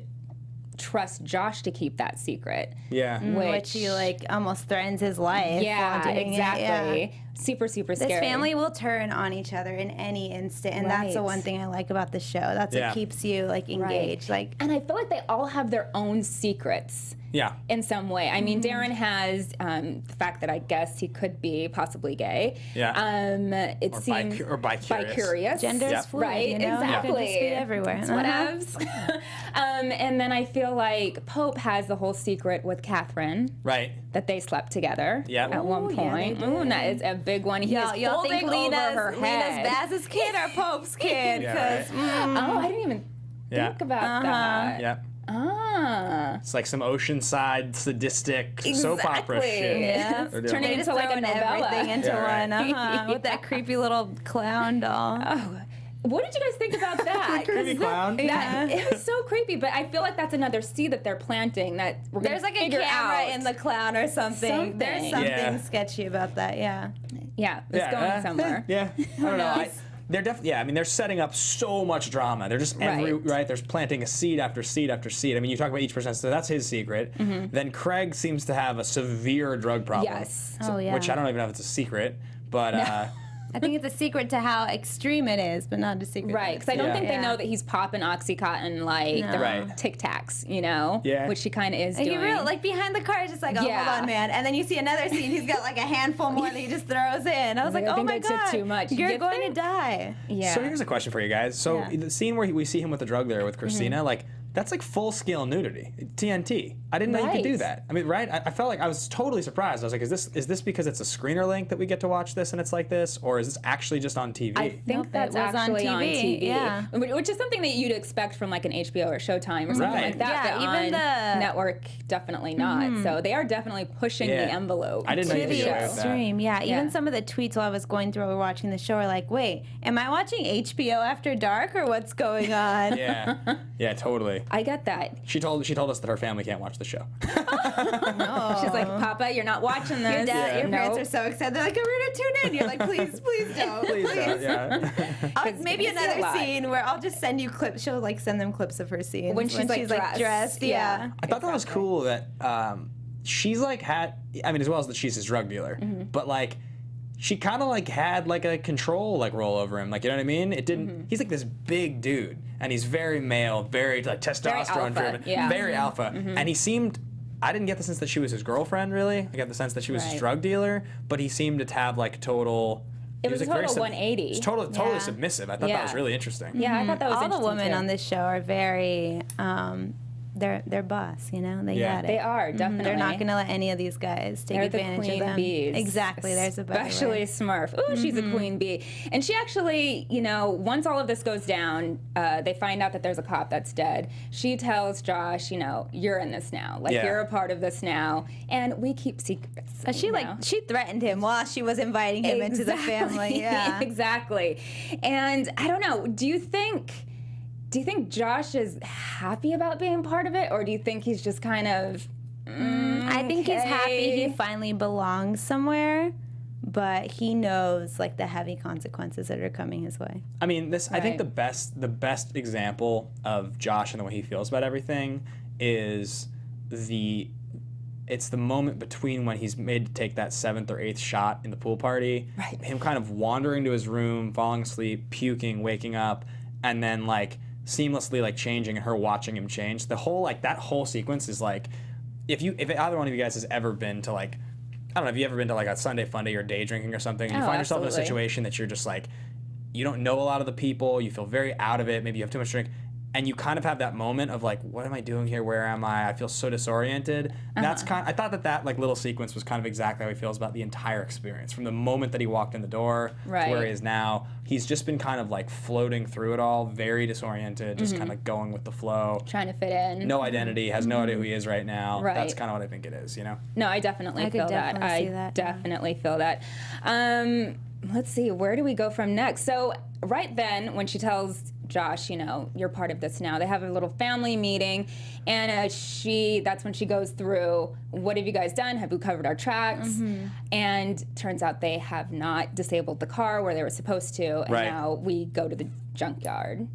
trust Josh to keep that secret. Yeah. Which he like almost threatens his life. Yeah, while doing exactly. It. Yeah. Super scary. This family will turn on each other in any instant, and that's the one thing I like about the show. That's what keeps you like engaged. Like, and I feel like they all have their own secrets. Yeah. In some way. I mean, Darren has the fact that I guess he could be possibly gay. Yeah. It seems bi-curious. Gender's fluid, right? you know? Exactly. It can just be everywhere. It's whatevs. And then I feel like Pope has the whole secret with Catherine. Right. That they slept together at one Ooh, point. yeah, Ooh, that is a big one. He is y'all think holding over her head. Lena's Baz's kid or Pope's kid? Yeah, right. Oh, I didn't even think about that. Yeah. Ah. It's like some oceanside sadistic soap opera shit. Yeah. They're doing. Turning They into just like a throwing novella. everything into one, with that creepy little clown doll. Oh. What did you guys think about that? Creepy clown. It was so creepy, but I feel like that's another seed that they're planting that we're going to There's like a figure camera out. in the clown or something. There's something sketchy about that. Yeah. Yeah, it's going somewhere. Yeah. I don't know. They're definitely, I mean, they're setting up so much drama. They're just right. They're planting a seed after seed after seed. I mean, you talk about each person, so that's his secret. Then Craig seems to have a severe drug problem. Yes. Which I don't even know if it's a secret, but. I think it's a secret to how extreme it is, but not a secret. Right, because I don't think they know that he's popping Oxycontin like the Tic Tacs, you know? Yeah. Which he kind of is Like, doing. like behind the car, it's just like, oh, hold on, man. And then you see another scene, he's got like a handful more that he just throws in. I was like, I oh think my I took God, too much. you're You going think? to die. Yeah. So here's a question for you guys. So the scene where we see him with the drug dealer with Christina, like, that's like full-scale nudity. TNT. I didn't know you could do that. I mean, right? I felt like I was totally surprised. I was like, is this because it's a screener link that we get to watch this and it's like this? Or is this actually just on TV? I think that's actually on TV. Yeah. Which is something that you'd expect from like an HBO or Showtime or something like that. Yeah, but even on network, definitely not. So they are definitely pushing the envelope. I didn't know you could To get the away with that. extreme, even some of the tweets while I was going through or watching the show are like, wait, am I watching HBO After Dark or what's going on? Yeah, totally. I get that. She told us that her family can't watch the show. She's like, Papa, you're not watching this. Your parents are so excited. They're like, I'm ready to tune in. You're like, please don't. Please don't. Yeah. Maybe another scene where I'll just send you clips. She'll like send them clips of her scenes when she's like dressed. Yeah. I thought that was cool that she's like had. I mean, as well as that she's his drug dealer, but like. She kind of like had like a control like roll over him, like, you know what I mean? It didn't. He's like this big dude, and he's very male, very like testosterone driven, very alpha, and he seemed. I didn't get the sense that she was his girlfriend, really. I got the sense that she was his drug dealer, but he seemed to have like total. It was a like total 180. It's totally submissive. I thought that was really interesting. Yeah, I thought that was all the interesting women too. on this show are very. They're boss, you know. They got it. They are definitely. They're not going to let any of these guys take advantage of them. Bees. Exactly. There's a better especially way. Smurf. Ooh, she's a queen bee. And she actually, you know, once all of this goes down, they find out that there's a cop that's dead. She tells Josh, you know, you're in this now. Like you're a part of this now, and we keep secrets. She threatened him while she was inviting him into the family. Yeah, exactly. And I don't know. Do you think Josh is happy about being part of it, or do you think he's just kind of? I think he's happy he finally belongs somewhere, but he knows like the heavy consequences that are coming his way. I mean, I think the best example of Josh and the way he feels about everything is it's the moment between when he's made to take that 7th or 8th shot in the pool party, him kind of wandering to his room, falling asleep, puking, waking up, and then like seamlessly like changing and her watching him change. The whole that whole sequence is like, if either one of you guys has ever been to like, I don't know, have you ever been to like a Sunday fun day or day drinking or something, and you find yourself in a situation that you're just like, you don't know a lot of the people, you feel very out of it, maybe you have too much to drink, and you kind of have that moment of like, what am I doing here? Where am I? I feel so disoriented. And I thought that like little sequence was kind of exactly how he feels about the entire experience. From the moment that he walked in the door to where he is now, he's just been kind of like floating through it all, very disoriented, just kind of going with the flow. Trying to fit in. No identity, has no idea who he is right now. That's kind of what I think it is, you know? No, I definitely feel that. I definitely feel that. Let's see, where do we go from next? So right then, when she tells Josh, you know, you're part of this now. They have a little family meeting, and that's when she goes through, what have you guys done? Have you covered our tracks? And turns out they have not disabled the car where they were supposed to, and now we go to the junkyard.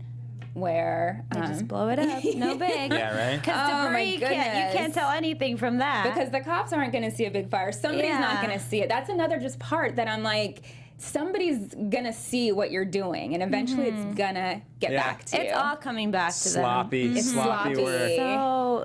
Where they just blow it up, no big. Yeah, right. Because debris, you can't tell anything from that. Because the cops aren't going to see a big fire. Somebody's not going to see it. That's another just part that I'm like, somebody's going to see what you're doing, and eventually it's going to get back to you. It's all coming back to sloppy, them. It's sloppy.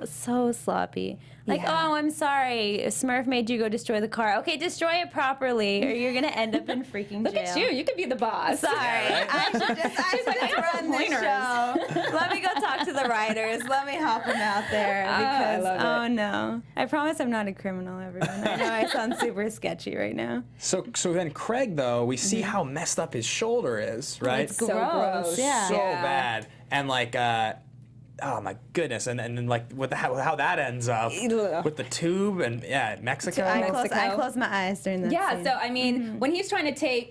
So sloppy. Like, oh, I'm sorry, Smurf made you go destroy the car. Okay, destroy it properly, or you're gonna end up in freaking jail. Look at you. You could be the boss. Sorry, I should just run this show. Let me go talk to the writers. Let me help them out there. Because, I love it. No. I promise I'm not a criminal, everyone. I know I sound super sketchy right now. So then Craig, though, we see how messed up his shoulder is, right? It's so gross. Yeah. So bad. And like, oh my goodness, and then like with how that ends up with the tube and Mexico. I close my eyes during that scene. So I mean, when he's trying to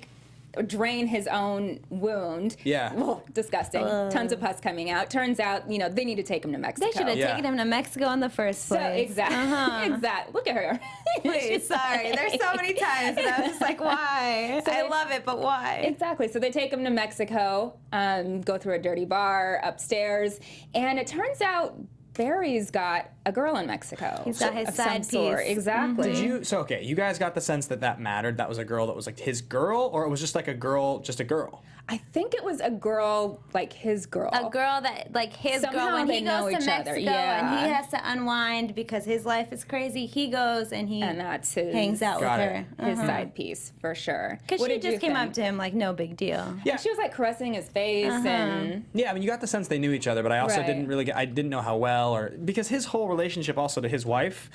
drain his own wound. Yeah. Well, disgusting. Tons of pus coming out. Turns out, you know, they need to take him to Mexico. They should have taken him to Mexico in the first place. So, exactly. Look at her. Please, sorry. There's so many times, and I was just like, why? So I love it, but why? Exactly. So they take him to Mexico, go through a dirty bar upstairs, and it turns out Barry's got a girl in Mexico. He's got his of side some sort. piece. Exactly. Did you guys got the sense that mattered? That was a girl that was like his girl, or it was just like a girl, just a girl? I think it was a girl, like his girl. A girl that, like his Somehow girl, when they he know goes to each Mexico other. Yeah. and he has to unwind because his life is crazy, he goes and that's his, hangs out with her. His side piece, for sure. Because she just came up to him like, no big deal. Yeah. She was like caressing his face and... Yeah, I mean, you got the sense they knew each other, but I also I didn't know how well, or because his whole relationship also to his wife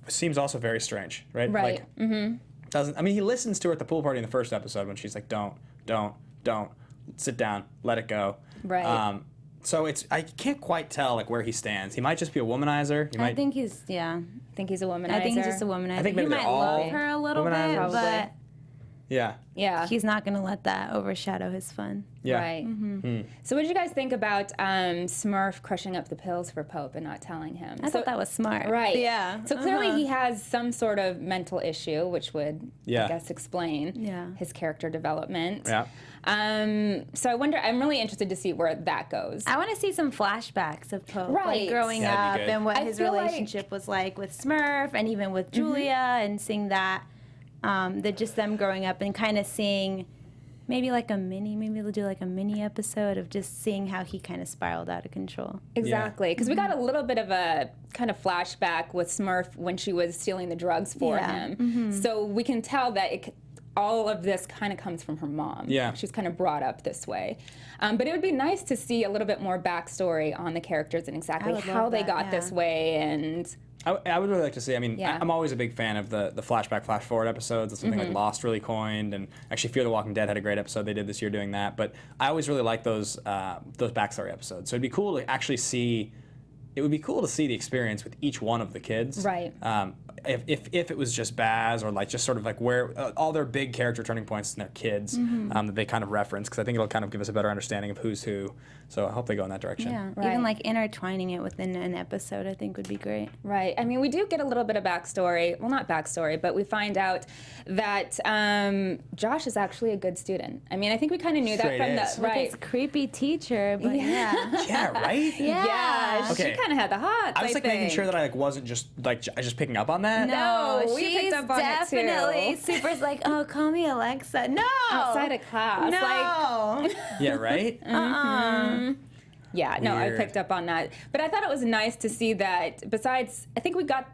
seems also very strange, right? Right. Like, I mean, he listens to her at the pool party in the first episode when she's like, don't, sit down, let it go. Right. So I can't quite tell like where he stands. He might just be a womanizer. I think he's a womanizer. I think he's just a womanizer. I think maybe he might love her a little bit, but he's not going to let that overshadow his fun. Yeah. Right. So what did you guys think about Smurf crushing up the pills for Pope and not telling him? I thought that was smart. Right. Yeah. So clearly he has some sort of mental issue, which would, I guess, explain his character development. Yeah. So I wonder, I'm really interested to see where that goes. I want to see some flashbacks of Pope, Right. like growing up and what his feel relationship was like with Smurf and even with Julia, and seeing that, just them growing up and kind of seeing maybe they'll do like a mini episode of just seeing how he kind of spiraled out of control. Exactly, because we got a little bit of a kind of flashback with Smurf when she was stealing the drugs for him. So we can tell that all of this kind of comes from her mom. Yeah. She was kind of brought up this way. But it would be nice to see a little bit more backstory on the characters and exactly how they got this way. And I would really like to see, I mean, I'm always a big fan of the flashback, flash forward episodes. It's something like Lost really coined, and actually Fear the Walking Dead had a great episode they did this year doing that. But I always really like those backstory episodes. So it'd be cool to actually see, the experience with each one of the kids. Right. If it was just Baz, or like just sort of like where all their big character turning points in their kids that they kind of reference, because I think it'll kind of give us a better understanding of who's who. So I hope they go in that direction. Yeah, even like intertwining it within an episode, I think would be great. Right. I mean, we do get a little bit of backstory. Well, not backstory, but we find out that Josh is actually a good student. I mean, I think we kind of knew that from the His creepy teacher, but Yeah, right? Yeah, Okay. she kind of had the hots. I was like making sure that I wasn't just picking up on that. No, we she's picked up on it too. definitely super like, oh, call me Alexa. No, outside of class. No. Yeah, right? Yeah, no, I Weird. picked up on that. But I thought it was nice to see that, besides, I think we got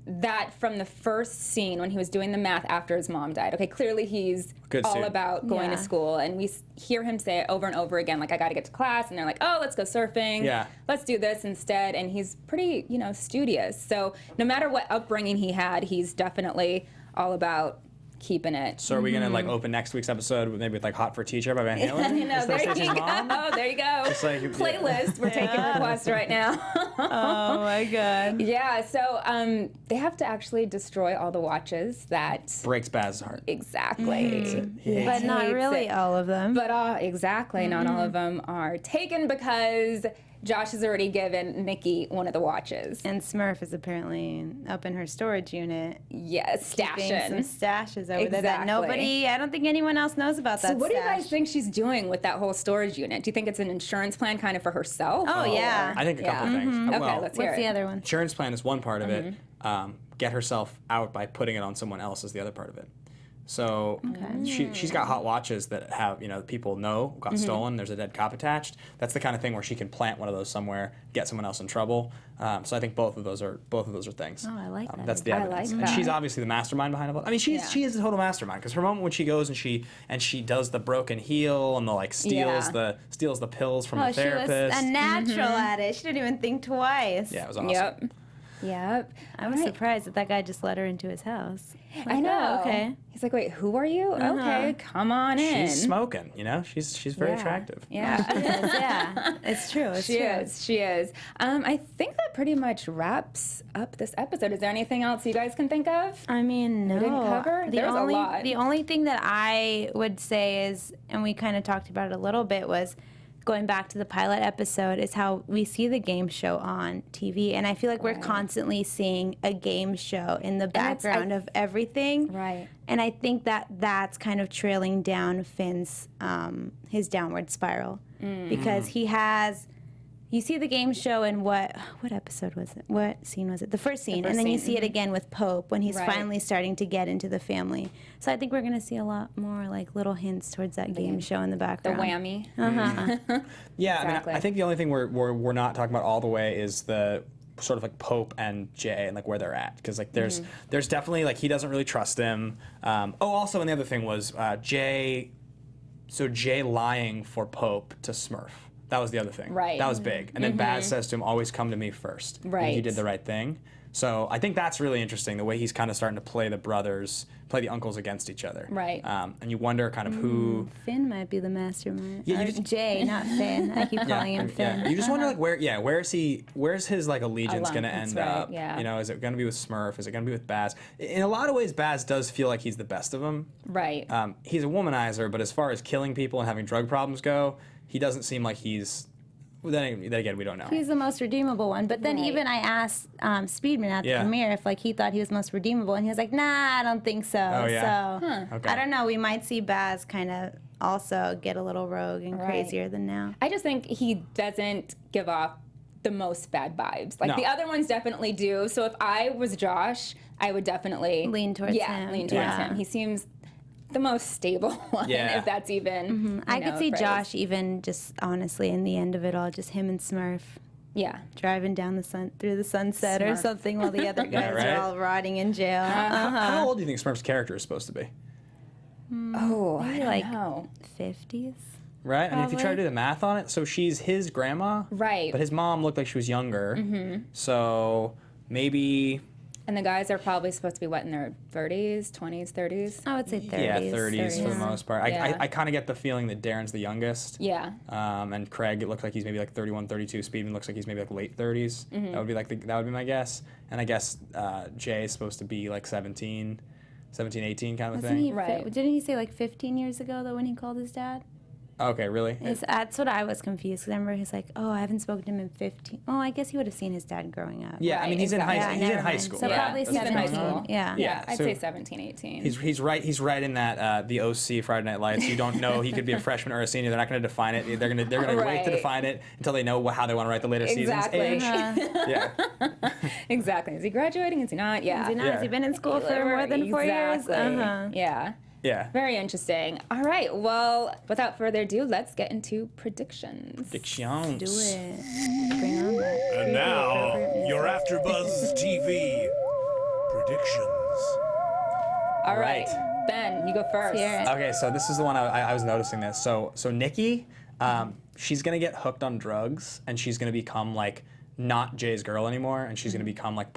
that from the first scene when he was doing the math after his mom died. Okay, clearly he's all about going to school, and we hear him say it over and over again, like, I got to get to class, and they're like, oh, let's go surfing. Yeah. Let's do this instead, and he's pretty, studious. So no matter what upbringing he had, he's definitely all about keeping it. So are we gonna like open next week's episode with maybe with like "Hot for Teacher" by Van Halen? You know, there you go. Oh, there you go. It's like, Playlist. We're taking requests right now. Oh my god. Yeah. So they have to actually destroy all the watches that. Breaks Baz's heart. Exactly. But not Hates really it. all of them. But exactly, not all of them are taken because Josh has already given Nikki one of the watches. And Smurf is apparently up in her storage unit. Yes, Keeping some stashing. stashes over there that Exactly. I don't think anyone else knows about that So what do you stash. guys think she's doing with that whole storage unit? Do you think it's an insurance plan kind of for herself? Oh, yeah. I think a couple things. Okay, Well, let's hear What's it. the other one? insurance plan is one part of it. Get herself out by putting it on someone else is the other part of it. So she's got hot watches that have, people know got stolen. There's a dead cop attached. That's the kind of thing where she can plant one of those somewhere, get someone else in trouble. So I think both of those are things. Oh, I like that. That's the I evidence. like And that. she's obviously the mastermind behind it. I mean, she is a total mastermind because her moment when she goes and she does the broken heel and the steals the pills from the She was therapist. a natural at it. She didn't even think twice. Yeah, it was awesome. Yep. I was surprised that guy just let her into his house. Like, I know. Oh, okay. He's like, wait, who are you? Okay, come on in. She's smoking, she's very attractive. Yeah. Yeah, it's true. It's She true. is. She is. I think that pretty much wraps up this episode. Is there anything else you guys can think of? I mean, no. didn't cover? There's a lot. The only thing that I would say is, and we kind of talked about it a little bit, was going back to the pilot episode, is how we see the game show on TV. And I feel like we're constantly seeing a game show in the background of everything. Right. And I think that that's kind of trailing down Finn's, his downward spiral. Because he has... You see the game show in what episode was it? What scene was it? The first scene. And then you see it again with Pope when he's finally starting to get into the family. So I think we're going to see a lot more like little hints towards that game show in the The background. whammy. Yeah, Exactly. I think the only thing we're not talking about all the way is the sort of like Pope and Jay and like where they're at, because like there's definitely like he doesn't really trust him. Also, and the other thing was Jay lying for Pope to Smurf. That was the other thing. Right. That was big. And then Baz says to him, always come to me first. And Right. you did the right thing. So I think that's really interesting, the way he's kind of starting to play the uncles against each other. Right. And you wonder kind of who... Finn might be the mastermind. Yeah, you Or just- Jay, not Finn. I keep calling him Finn. You just wonder like where's his like allegiance going to That's end right, up? yeah. Is it going to be with Smurf? Is it going to be with Baz? In a lot of ways, Baz does feel like he's the best of them. Right. He's a womanizer, but as far as killing people and having drug problems go, he doesn't seem like he's... Well, then again, we don't know. He's the most redeemable one. But then even I asked Speedman at the premiere if like he thought he was most redeemable, and he was like, "Nah, I don't think so." Oh, yeah? So Okay. I don't know. We might see Baz kind of also get a little rogue and crazier than now. I just think he doesn't give off the most bad vibes. Like No. the other ones definitely do. So if I was Josh, I would definitely Lean towards him. lean towards Yeah. him. He seems the most stable one, Yeah. if that's even. I could see phrase. Josh even just honestly in the end of it all, just him and Smurf Yeah. driving down through the sunset or Smurf. something while the other guys right? are all rotting in jail. How old do you think Smurf's character is supposed to be? Oh, I Maybe don't like know. 50s. Right? I mean, if you try to Probably. do the math on it, so she's his grandma. Right. But his mom looked like she was younger. So maybe... And the guys are probably supposed to be what, in their 30s, 20s, 30s? I would say 30s. Yeah, 30s for the most part. Yeah. I kind of get the feeling that Darren's the youngest. Yeah. And Craig, it looks like he's maybe like 31, 32. Speedman looks like he's maybe like late 30s. That would be that would be my guess. And I guess Jay is supposed to be like 17, 18 kind of a Wasn't thing. he Right. Didn't he say like 15 years ago though when he called his dad? Okay, really? That's what I was confused because I remember he's like, "Oh, I haven't spoken to him in 15." Oh, I guess he would have seen his dad growing up. Yeah, I mean Right, he's in high exactly. he's never in high mind. school. So right? probably That's He's in high 17. school. Yeah. Yeah, I'd so say 17, 18. He's right in that the OC Friday Night Lights. You don't know he could be a freshman or a senior. They're not going to define it. They're going to wait Right. to define it until they know how they want to write the later Exactly. seasons. Age. Yeah. Exactly. Is he graduating? Is he not? Yeah. Has he not? Yeah. Has he been in school for more than 4 years? Exactly. Yeah. Yeah. Very interesting. All right. Well, without further ado, let's get into predictions. Predictions. Do it. Bring on that. And now, appropriate your AfterBuzz TV predictions. All right. Ben, you go first. Hear it. Okay, so this is the one I was noticing this. So Nikki, she's gonna get hooked on drugs, and she's gonna become like not Jay's girl anymore, and she's gonna become like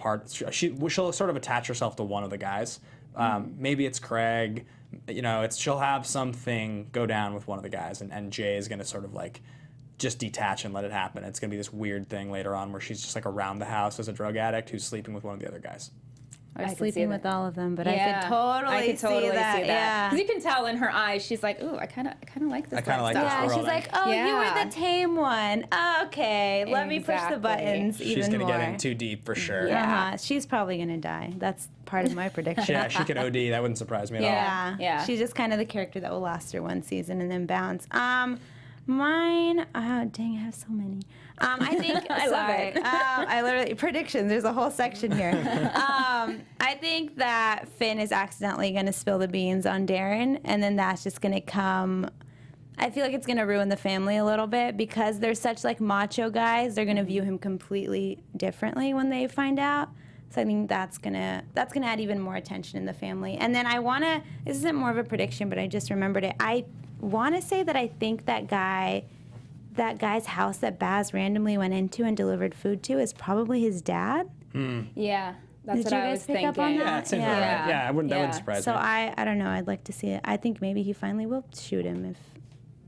she'll sort of attach herself to one of the guys, Maybe it's Craig. You know, she'll have something go down with one of the guys, and Jay is going to sort of like just detach and let it happen. It's going to be this weird thing later on where she's just like around the house as a drug addict who's sleeping with one of the other guys. Or sleeping with all of them, but I could totally see that. Yeah, because you can tell in her eyes, she's like, "Ooh, I kind of like this." I kind of like yeah, this. she's like, "Oh, you were the tame one. Okay, let me push the buttons even more." She's gonna get in too deep for sure. Yeah, she's probably gonna die. That's part of my prediction. Yeah, she could OD. That wouldn't surprise me at all. Yeah. She's just kind of the character that will last her one season and then bounce. Mine, oh dang, I have so many. I think I love it. I literally predictions. There's a whole section here. I think that Finn is accidentally going to spill the beans on Darren, and then that's just going to come. I feel like it's going to ruin the family a little bit because they're such like macho guys. They're going to view him completely differently when they find out. So I think that's gonna add even more attention in the family. And then this isn't more of a prediction, but I just remembered it. I want to say that I think that guy's house that Baz randomly went into and delivered food to is probably his dad. Yeah, that's what I was thinking. Up on that? Yeah, it seems right. Yeah, that wouldn't surprise me. So I don't know. I'd like to see it. I think maybe he finally will shoot him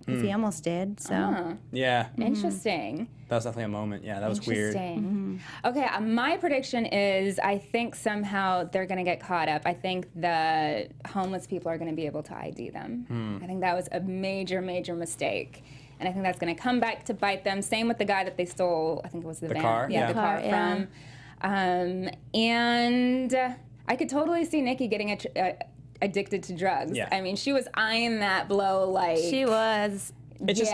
because he almost did. So yeah, interesting. That was definitely a moment. Yeah, that was weird. Okay, my prediction is I think somehow they're going to get caught up. I think the homeless people are going to be able to ID them. I think that was a major, major mistake. And I think that's going to come back to bite them. Same with the guy that they stole, I think it was the van. Car? Yeah, the car from. And I could totally see Nikki getting addicted to drugs. Yeah. I mean, she was eyeing that blow like... She was. It's just,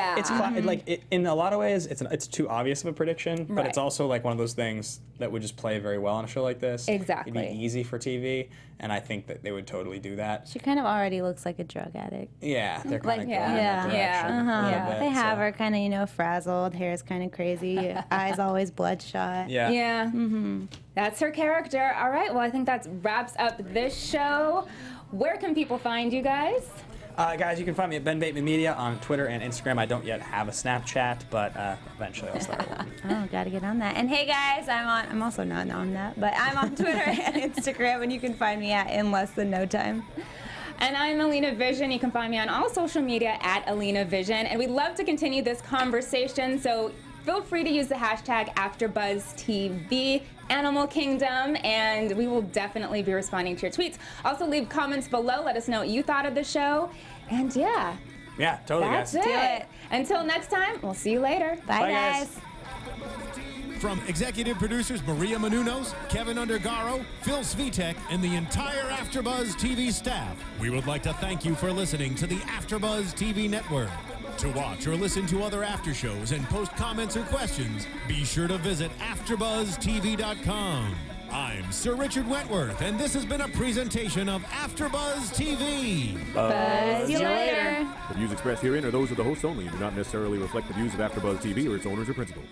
in a lot of ways, it's too obvious of a prediction, but it's also like one of those things that would just play very well on a show like this. Exactly. It'd be easy for TV, and I think that they would totally do that. She kind of already looks like a drug addict. Yeah, they're kind of going in yeah. that direction a little bit, They have her kind of, frazzled, hair's kind of crazy, eyes always bloodshot. Yeah. Yeah. That's her character. All right, well, I think that wraps up this show. Where can people find you guys? Guys, you can find me at Ben Bateman Media on Twitter and Instagram. I don't yet have a Snapchat, but eventually I'll start one. Oh, gotta get on that. And hey guys, I'm also not on that, but I'm on Twitter and Instagram, and you can find me at In Less Than No Time. And I'm Alina Vision. You can find me on all social media at Alina Vision. And we'd love to continue this conversation, so feel free to use the hashtag AFTERBUZZ TV Animal Kingdom, and we will definitely be responding to your tweets. Also, leave comments below. Let us know what you thought of the show. And yeah, totally, that's guys. it. Until next time, we'll see you later. Bye guys. From executive producers Maria Menounos, Kevin Undergaro, Phil Svitek, and the entire AfterBuzz TV staff, we would like to thank you for listening to the AfterBuzz TV network. To watch or listen to other after shows and post comments or questions, be sure to visit AfterBuzzTV.com. I'm Sir Richard Wentworth, and this has been a presentation of AfterBuzz TV. Buzz you later. The views expressed herein are those of the hosts only and do not necessarily reflect the views of AfterBuzz TV or its owners or principals.